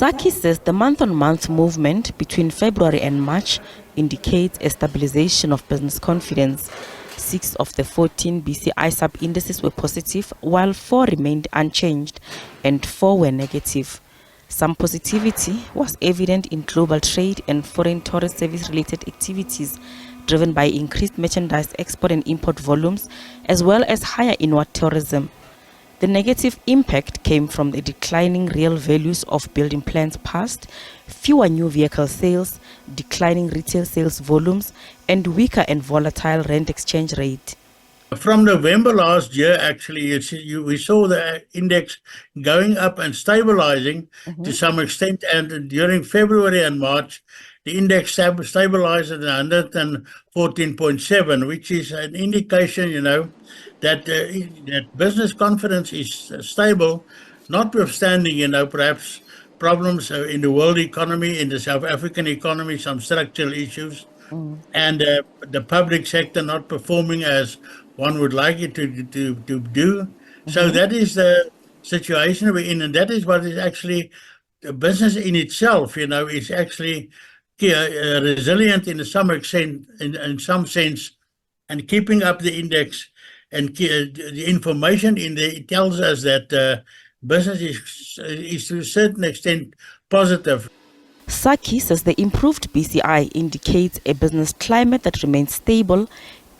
SACCI says the month-on-month movement between February and March indicates a stabilization of business confidence. 6 of the 14 BCI sub-indices were positive, while 4 remained unchanged and 4 were negative. Some positivity was evident in global trade and foreign tourist service-related activities, driven by increased merchandise export and import volumes, as well as higher inward tourism. The negative impact came from the declining real values of building plans passed, fewer new vehicle sales, declining retail sales volumes, and weaker and volatile rand exchange rate. From November last year, actually, we saw the index going up and stabilizing to some extent. And during February and March, the index stabilized at 114.7, which is an indication, that business confidence is stable, notwithstanding, perhaps problems in the world economy, in the South African economy, some structural issues, and the public sector not performing as one would like it to do. So that is the situation we're in, and that is what is actually the business in itself, is actually resilient in some extent, in some sense, and keeping up the index. And the information in there, it tells us that business is to a certain extent positive. SACCI says the improved BCI indicates a business climate that remains stable,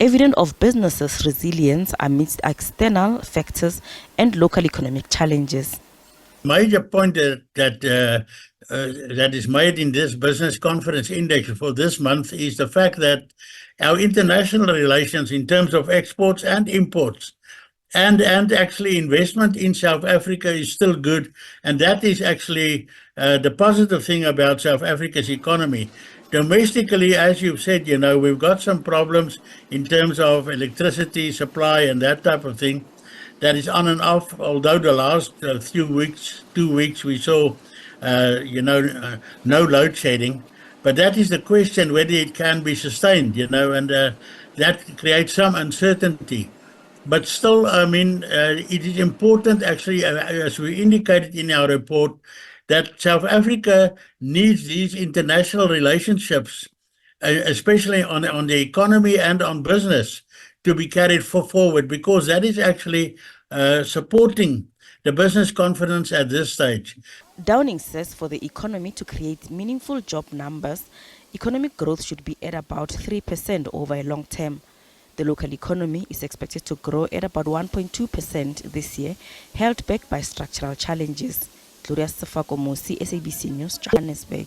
evident of businesses' resilience amidst external factors and local economic challenges. Major point that is made in this business confidence index for this month is the fact that our international relations in terms of exports and imports and actually investment in South Africa is still good. And that is actually the positive thing about South Africa's economy. Domestically, as you've said, we've got some problems in terms of electricity supply and that type of thing. That is on and off, although the last 2 weeks, we saw, no load shedding. But that is the question, whether it can be sustained, and that creates some uncertainty. But still, it is important, actually, as we indicated in our report, that South Africa needs these international relationships, especially on the economy and on business, to be carried forward, because that is actually supporting the business confidence at this stage. Downing says for the economy to create meaningful job numbers, economic growth should be at about 3% over a long term. The local economy is expected to grow at about 1.2% this year, held back by structural challenges. Gloria Sefako Mosi, SABC News, Johannesburg.